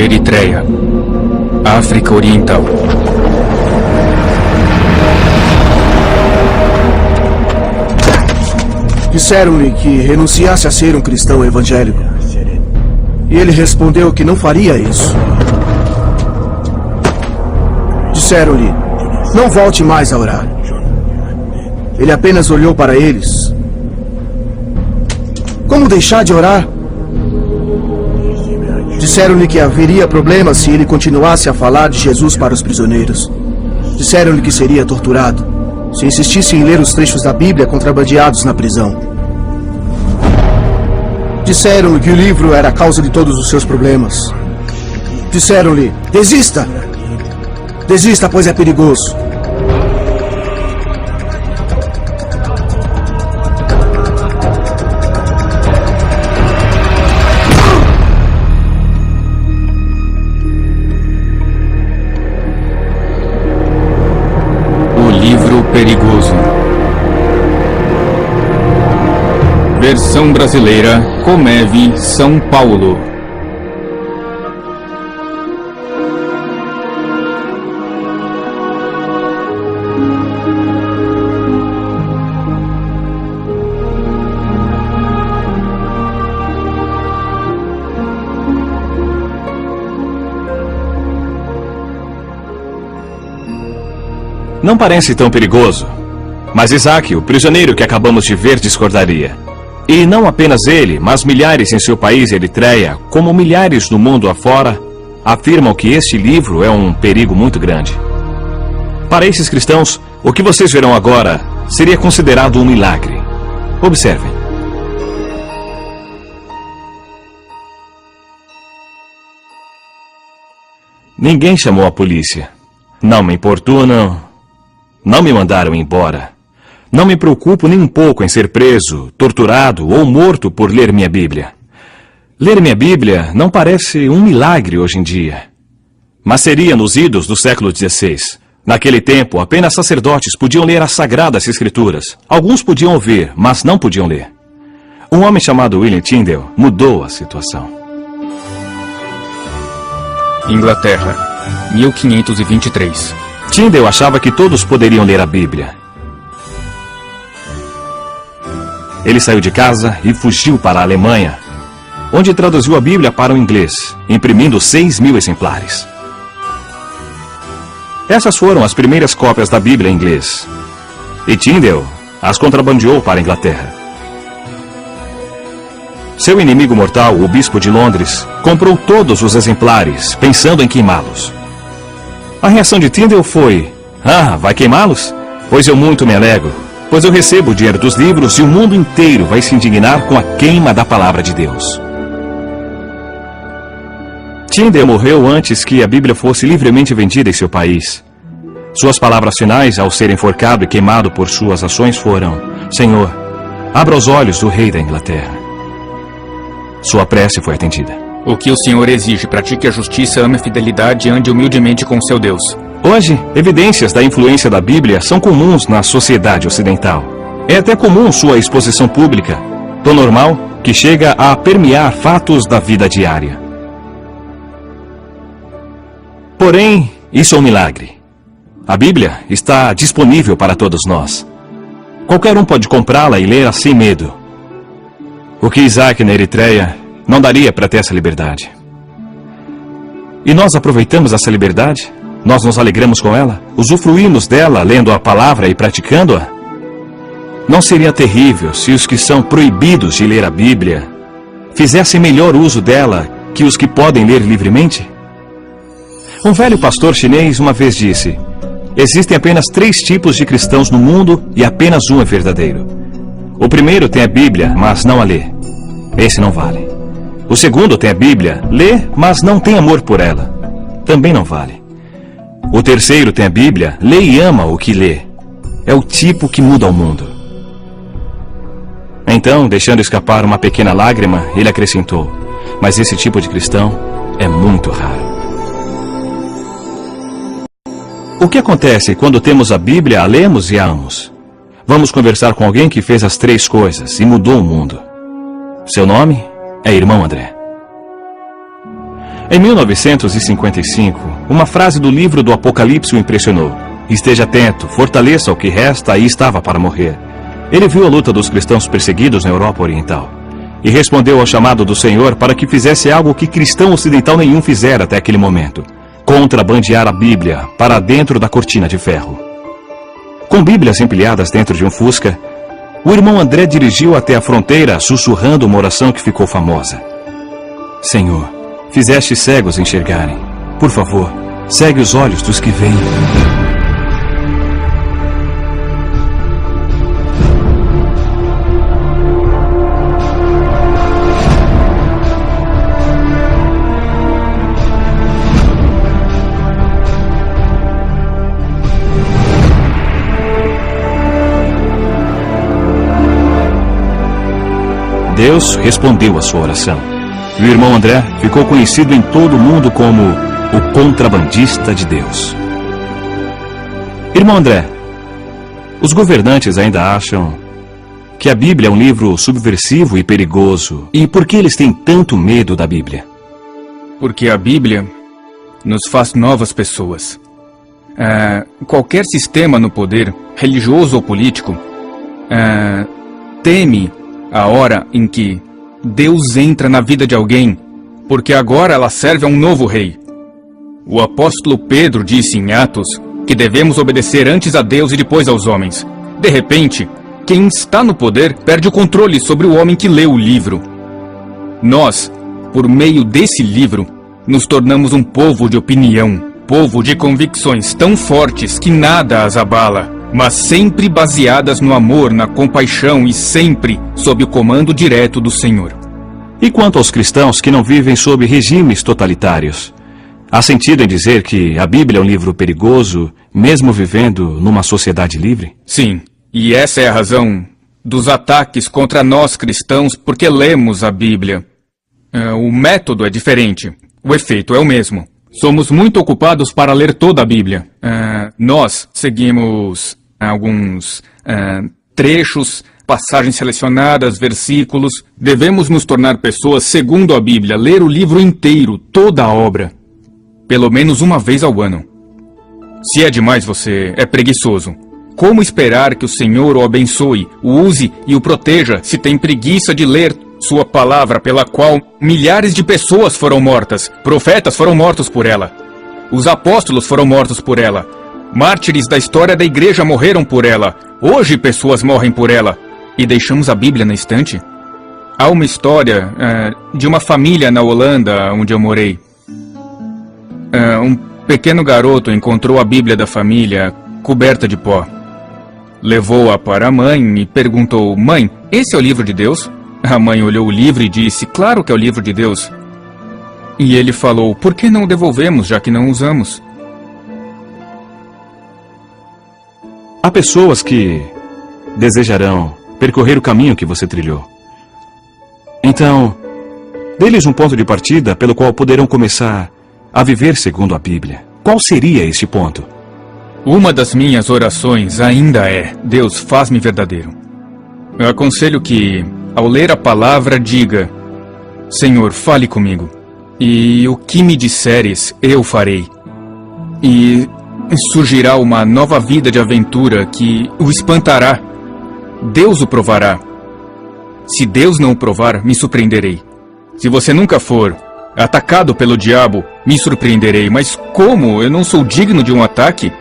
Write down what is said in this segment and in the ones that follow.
Eritreia, África Oriental. Disseram-lhe que renunciasse a ser um cristão evangélico. E ele respondeu que não faria isso. Disseram-lhe, não volte mais a orar. Ele apenas olhou para eles. Como deixar de orar? Disseram-lhe que haveria problema se ele continuasse a falar de Jesus para os prisioneiros. Disseram-lhe que seria torturado se insistisse em ler os trechos da Bíblia contrabandeados na prisão. Disseram-lhe que o livro era a causa de todos os seus problemas. Disseram-lhe, desista! Desista, pois é perigoso. O livro perigoso. Versão brasileira, Comeve, São Paulo. Não parece tão perigoso, mas Isaac, o prisioneiro que acabamos de ver, discordaria. E não apenas ele, mas milhares em seu país, Eritreia, como milhares no mundo afora, afirmam que este livro é um perigo muito grande. Para esses cristãos, o que vocês verão agora seria considerado um milagre. Observem. Ninguém chamou a polícia. Não me importunam. Não me mandaram embora. Não me preocupo nem um pouco em ser preso, torturado ou morto por ler minha Bíblia. Ler minha Bíblia não parece um milagre hoje em dia. Mas seria nos idos do século XVI. Naquele tempo, apenas sacerdotes podiam ler as Sagradas Escrituras. Alguns podiam ouvir, mas não podiam ler. Um homem chamado William Tyndale mudou a situação. Inglaterra, 1523. Tyndale achava que todos poderiam ler a Bíblia. Ele saiu de casa e fugiu para a Alemanha, onde traduziu a Bíblia para o inglês, imprimindo 6.000 exemplares. Essas foram as primeiras cópias da Bíblia em inglês. E Tyndale as contrabandeou para a Inglaterra. Seu inimigo mortal, o bispo de Londres, comprou todos os exemplares, pensando em queimá-los. A reação de Tyndale foi: ah, vai queimá-los? Pois eu muito me alegro, pois eu recebo o dinheiro dos livros e o mundo inteiro vai se indignar com a queima da palavra de Deus. Tyndale morreu antes que a Bíblia fosse livremente vendida em seu país. Suas palavras finais, ao ser enforcado e queimado por suas ações, foram: Senhor, abra os olhos do rei da Inglaterra. Sua prece foi atendida. O que o Senhor exige: pratique a justiça, ame a fidelidade e ande humildemente com seu Deus. Hoje, evidências da influência da Bíblia são comuns na sociedade ocidental. É até comum sua exposição pública, tão normal que chega a permear fatos da vida diária. Porém, isso é um milagre. A Bíblia está disponível para todos nós. Qualquer um pode comprá-la e lê-la sem medo. O que Isaac na Eritreia não daria para ter essa liberdade. E nós aproveitamos essa liberdade? Nós nos alegramos com ela? Usufruímos dela lendo a palavra e praticando-a? Não seria terrível se os que são proibidos de ler a Bíblia fizessem melhor uso dela que os que podem ler livremente? Um velho pastor chinês uma vez disse: existem apenas 3 tipos de cristãos no mundo e apenas um é verdadeiro. O primeiro tem a Bíblia, mas não a lê. Esse não vale. O segundo tem a Bíblia, lê, mas não tem amor por ela. Também não vale. O terceiro tem a Bíblia, lê e ama o que lê. É o tipo que muda o mundo. Então, deixando escapar uma pequena lágrima, ele acrescentou: mas esse tipo de cristão é muito raro. O que acontece quando temos a Bíblia, a lemos e a amamos? Vamos conversar com alguém que fez as 3 coisas e mudou o mundo. Seu nome é Irmão André. Em 1955, uma frase do livro do Apocalipse o impressionou. Esteja atento, fortaleça o que resta, aí estava para morrer. Ele viu a luta dos cristãos perseguidos na Europa Oriental e respondeu ao chamado do Senhor para que fizesse algo que cristão ocidental nenhum fizera até aquele momento: contrabandear a Bíblia para dentro da cortina de ferro. Com Bíblias empilhadas dentro de um Fusca, o irmão André dirigiu até a fronteira, sussurrando uma oração que ficou famosa: Senhor, fizeste cegos enxergarem. Por favor, segue os olhos dos que veem. Deus respondeu a sua oração. E o irmão André ficou conhecido em todo o mundo como o contrabandista de Deus. Irmão André, os governantes ainda acham que a Bíblia é um livro subversivo e perigoso. E por que eles têm tanto medo da Bíblia? Porque a Bíblia nos faz novas pessoas. Qualquer sistema no poder, religioso ou político, teme a hora em que Deus entra na vida de alguém, porque agora ela serve a um novo rei. O apóstolo Pedro disse em Atos que devemos obedecer antes a Deus e depois aos homens. De repente, quem está no poder perde o controle sobre o homem que lê o livro. Nós, por meio desse livro, nos tornamos um povo de opinião, povo de convicções tão fortes que nada as abala, mas sempre baseadas no amor, na compaixão e sempre sob o comando direto do Senhor. E quanto aos cristãos que não vivem sob regimes totalitários? Há sentido em dizer que a Bíblia é um livro perigoso, mesmo vivendo numa sociedade livre? Sim, e essa é a razão dos ataques contra nós cristãos, porque lemos a Bíblia. O método é diferente, o efeito é o mesmo. Somos muito ocupados para ler toda a Bíblia. Nós seguimos alguns trechos, passagens selecionadas, versículos. Devemos nos tornar pessoas segundo a Bíblia, ler o livro inteiro, toda a obra, pelo menos uma vez ao ano. Se é demais, você é preguiçoso. Como esperar que o Senhor o abençoe, o use e o proteja se tem preguiça de ler sua palavra, pela qual milhares de pessoas foram mortas, profetas foram mortos por ela, os apóstolos foram mortos por ela, mártires da história da igreja morreram por ela, hoje pessoas morrem por ela, e deixamos a Bíblia na estante? Há uma história de uma família na Holanda, onde eu morei. Um pequeno garoto encontrou a Bíblia da família coberta de pó. Levou-a para a mãe e perguntou: Mãe, esse é o livro de Deus? A mãe olhou o livro e disse: Claro que é o livro de Deus. E ele falou: Por que não o devolvemos, já que não usamos? Há pessoas que desejarão percorrer o caminho que você trilhou. Então, dê-lhes um ponto de partida pelo qual poderão começar a viver segundo a Bíblia. Qual seria este ponto? Uma das minhas orações ainda é: Deus, faz-me verdadeiro. Eu aconselho que, ao ler a palavra, diga: Senhor, fale comigo, e o que me disseres, eu farei. E surgirá uma nova vida de aventura que o espantará. Deus o provará. Se Deus não o provar, me surpreenderei. Se você nunca for atacado pelo diabo, me surpreenderei. Mas como? Eu não sou digno de um ataque?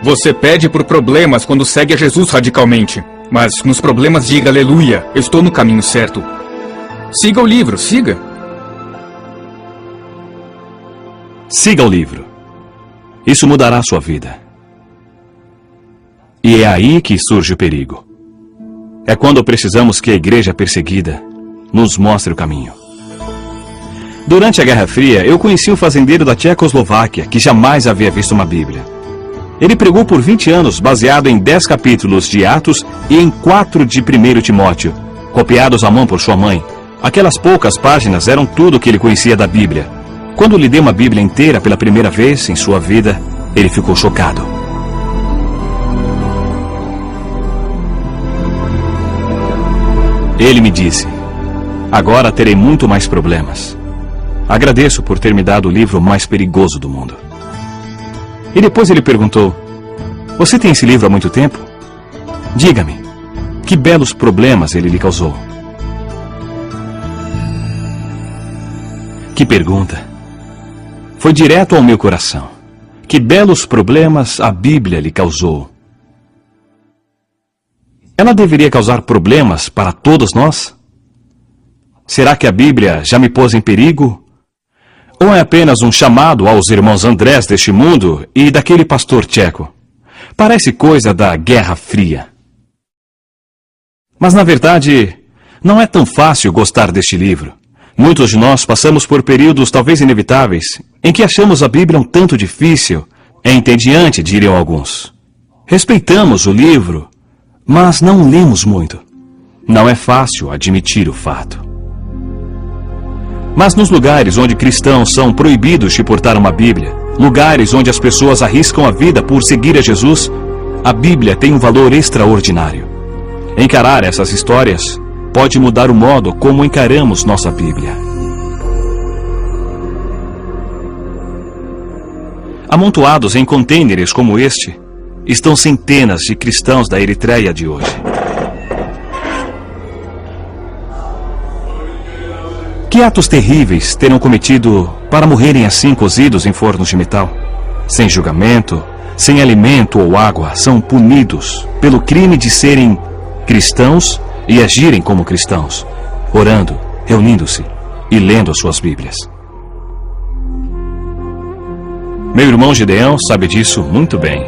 Você pede por problemas quando segue a Jesus radicalmente. Mas nos problemas diga: aleluia, eu estou no caminho certo. Siga o livro, siga. Siga o livro. Isso mudará a sua vida. E é aí que surge o perigo. É quando precisamos que a igreja perseguida nos mostre o caminho. Durante a Guerra Fria, eu conheci um fazendeiro da Tchecoslováquia que jamais havia visto uma Bíblia. Ele pregou por 20 anos baseado em 10 capítulos de Atos e em 4 de 1 Timóteo, copiados à mão por sua mãe. Aquelas poucas páginas eram tudo o que ele conhecia da Bíblia. Quando lhe dei uma Bíblia inteira pela primeira vez em sua vida, ele ficou chocado. Ele me disse: agora terei muito mais problemas. Agradeço por ter me dado o livro mais perigoso do mundo. E depois ele perguntou: você tem esse livro há muito tempo? Diga-me, que belos problemas ele lhe causou. Que pergunta! Foi direto ao meu coração. Que belos problemas a Bíblia lhe causou. Ela deveria causar problemas para todos nós? Será que a Bíblia já me pôs em perigo? Ou é apenas um chamado aos irmãos Andrés deste mundo e daquele pastor tcheco? Parece coisa da Guerra Fria. Mas, na verdade, não é tão fácil gostar deste livro. Muitos de nós passamos por períodos talvez inevitáveis em que achamos a Bíblia um tanto difícil, entediante, diriam alguns. Respeitamos o livro, mas não lemos muito. Não é fácil admitir o fato. Mas nos lugares onde cristãos são proibidos de portar uma Bíblia, lugares onde as pessoas arriscam a vida por seguir a Jesus, a Bíblia tem um valor extraordinário. Encarar essas histórias pode mudar o modo como encaramos nossa Bíblia. Amontoados em contêineres como este, estão centenas de cristãos da Eritreia de hoje. Que atos terríveis terão cometido para morrerem assim cozidos em fornos de metal? Sem julgamento, sem alimento ou água, são punidos pelo crime de serem cristãos e agirem como cristãos, orando, reunindo-se e lendo as suas Bíblias. Meu irmão Gideão sabe disso muito bem.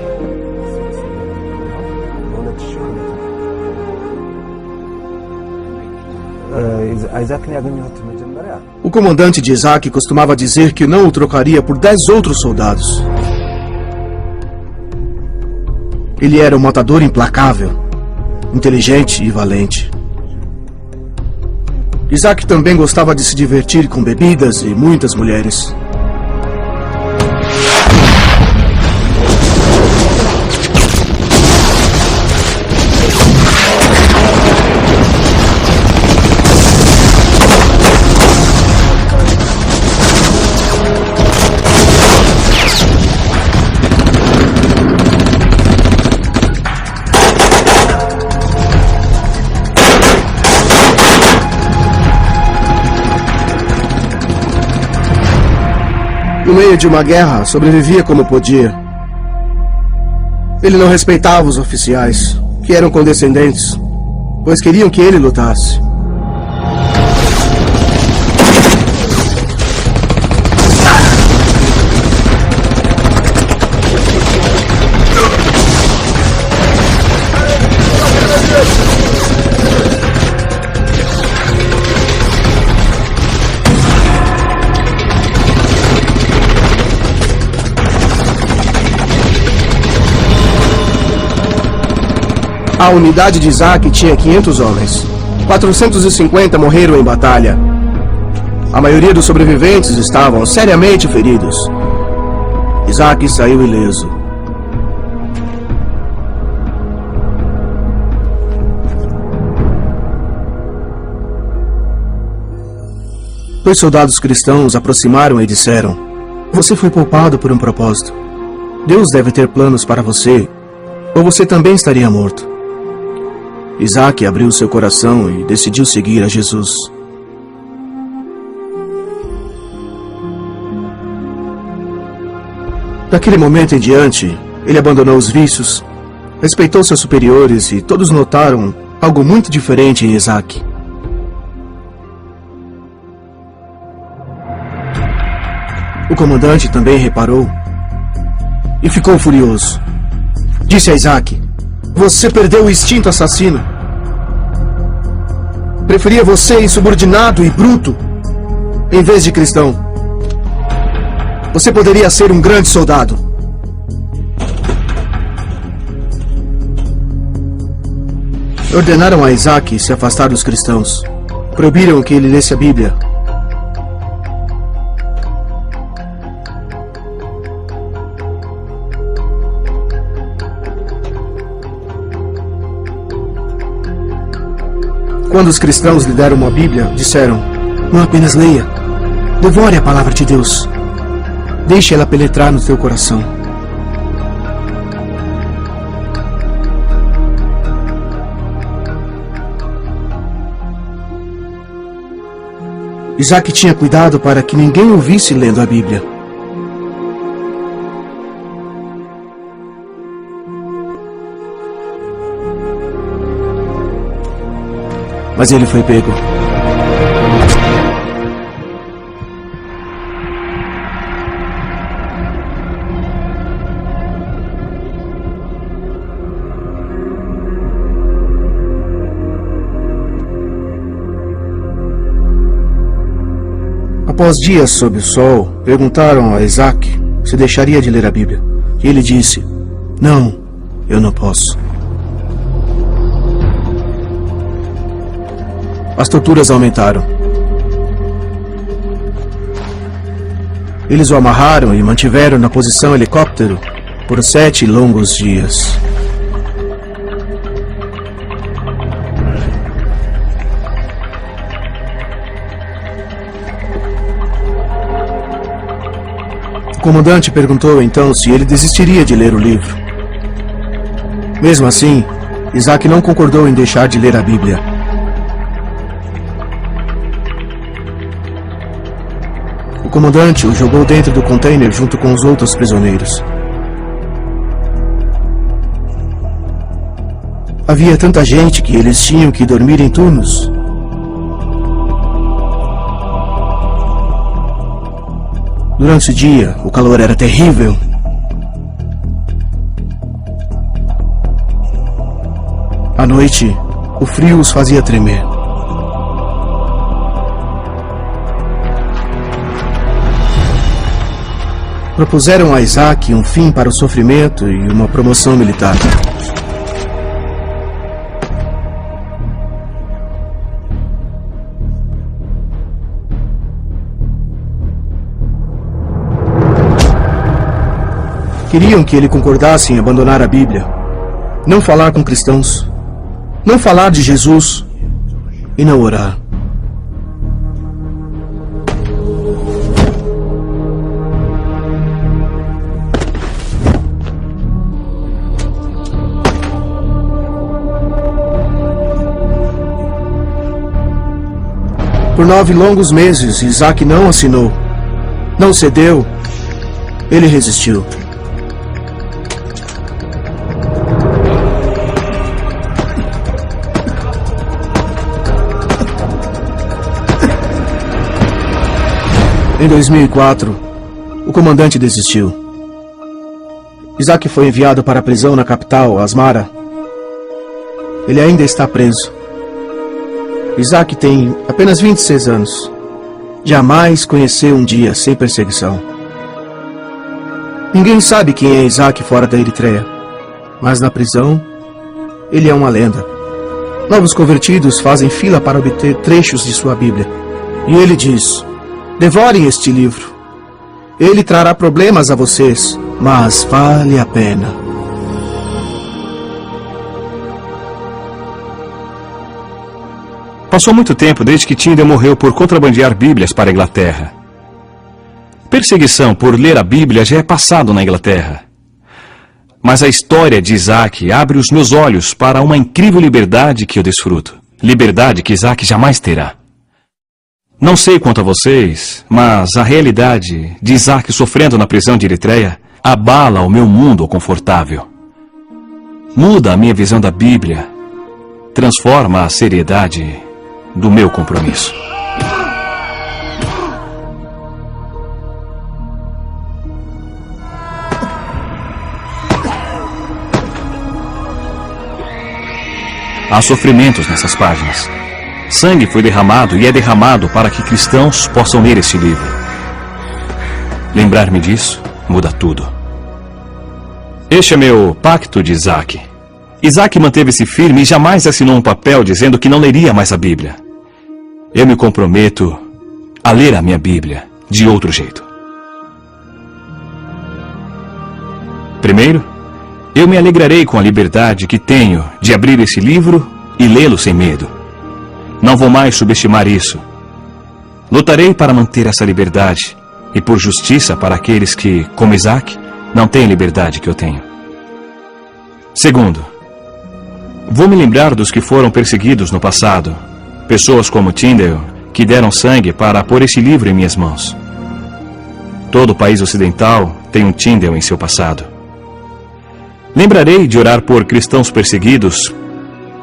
O comandante de Isaac costumava dizer que não o trocaria por 10 outros soldados. Ele era um matador implacável, inteligente e valente. Isaac também gostava de se divertir com bebidas e muitas mulheres. No meio de uma guerra, sobrevivia como podia. Ele não respeitava os oficiais, que eram condescendentes, pois queriam que ele lutasse. A unidade de Isaac tinha 500 homens. 450 morreram em batalha. A maioria dos sobreviventes estavam seriamente feridos. Isaac saiu ileso. Dois soldados cristãos aproximaram e disseram: "Você foi poupado por um propósito. Deus deve ter planos para você, ou você também estaria morto." Isaac abriu seu coração e decidiu seguir a Jesus. Daquele momento em diante, ele abandonou os vícios, respeitou seus superiores e todos notaram algo muito diferente em Isaac. O comandante também reparou e ficou furioso. Disse a Isaac: "Você perdeu o instinto assassino. Preferia você insubordinado e bruto, em vez de cristão. Você poderia ser um grande soldado." Ordenaram a Isaac se afastar dos cristãos. Proibiram que ele lesse a Bíblia. Quando os cristãos lhe deram uma Bíblia, disseram: "Não apenas leia, Devore a palavra de Deus. Deixe ela penetrar no teu coração. Isaac tinha cuidado para que ninguém o visse lendo a Bíblia. Mas ele foi pego. Após dias sob o sol, perguntaram a Isaac se deixaria de ler a Bíblia. E ele disse: "Não, eu não posso." As torturas aumentaram. Eles o amarraram e mantiveram na posição helicóptero por 7 longos dias. O comandante perguntou então se ele desistiria de ler o livro. Mesmo assim, Isaac não concordou em deixar de ler a Bíblia. O comandante o jogou dentro do container junto com os outros prisioneiros. Havia tanta gente que eles tinham que dormir em turnos. Durante o dia, o calor era terrível. À noite, o frio os fazia tremer. Propuseram a Isaac um fim para o sofrimento e uma promoção militar. Queriam que ele concordasse em abandonar a Bíblia, não falar com cristãos, não falar de Jesus e não orar. Por 9 longos meses, Isaac não assinou, não cedeu, ele resistiu. Em 2004, o comandante desistiu. Isaac foi enviado para a prisão na capital, Asmara. Ele ainda está preso. Isaac tem apenas 26 anos. Jamais conheceu um dia sem perseguição. Ninguém sabe quem é Isaac fora da Eritreia. Mas na prisão, ele é uma lenda. Novos convertidos fazem fila para obter trechos de sua Bíblia. E ele diz: "Devorem este livro. Ele trará problemas a vocês, mas vale a pena." Passou muito tempo desde que Tyndale morreu por contrabandear Bíblias para a Inglaterra. Perseguição por ler a Bíblia já é passado na Inglaterra. Mas a história de Isaac abre os meus olhos para uma incrível liberdade que eu desfruto. Liberdade que Isaac jamais terá. Não sei quanto a vocês, mas a realidade de Isaac sofrendo na prisão de Eritreia abala o meu mundo confortável. Muda a minha visão da Bíblia. Transforma a seriedade do meu compromisso. Há sofrimentos nessas páginas. Sangue foi derramado e é derramado para que cristãos possam ler este livro. Lembrar-me disso muda tudo. Este é meu pacto de Isaac. Isaac manteve-se firme e jamais assinou um papel dizendo que não leria mais a Bíblia. Eu me comprometo a ler a minha Bíblia de outro jeito. Primeiro, eu me alegrarei com a liberdade que tenho de abrir esse livro e lê-lo sem medo. Não vou mais subestimar isso. Lutarei para manter essa liberdade e por justiça para aqueles que, como Isaac, não têm a liberdade que eu tenho. Segundo, vou me lembrar dos que foram perseguidos no passado, pessoas como Tyndale, que deram sangue para pôr este livro em minhas mãos. Todo o país ocidental tem um Tyndale em seu passado. Lembrarei de orar por cristãos perseguidos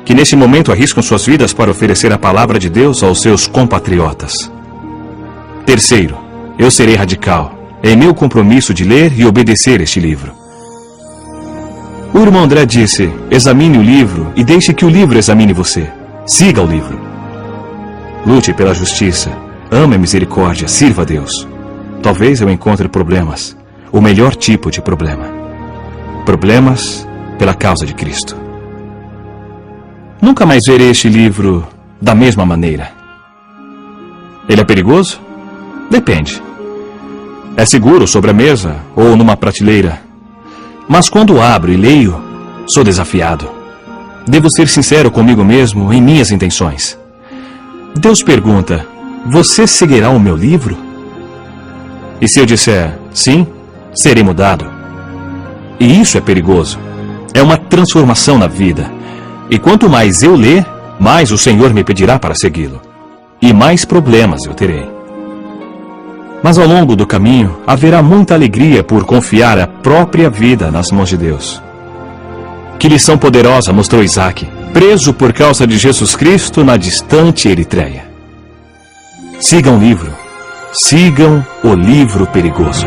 que nesse momento arriscam suas vidas para oferecer a palavra de Deus aos seus compatriotas. Terceiro, eu serei radical. É meu compromisso de ler e obedecer este livro. O irmão André disse, examine o livro e deixe que o livro examine você. Siga o livro. Lute pela justiça, ame a misericórdia, sirva a Deus. Talvez eu encontre problemas, o melhor tipo de problema. Problemas pela causa de Cristo. Nunca mais verei este livro da mesma maneira. Ele é perigoso? Depende. É seguro sobre a mesa ou numa prateleira. Mas quando abro e leio, sou desafiado. Devo ser sincero comigo mesmo em minhas intenções. Deus pergunta, você seguirá o meu livro? E se eu disser, sim, serei mudado. E isso é perigoso. É uma transformação na vida. E quanto mais eu ler, mais o Senhor me pedirá para segui-lo. E mais problemas eu terei. Mas ao longo do caminho, haverá muita alegria por confiar a própria vida nas mãos de Deus. Que lição poderosa mostrou Isaac, preso por causa de Jesus Cristo na distante Eritreia. Sigam o livro. Sigam o livro perigoso.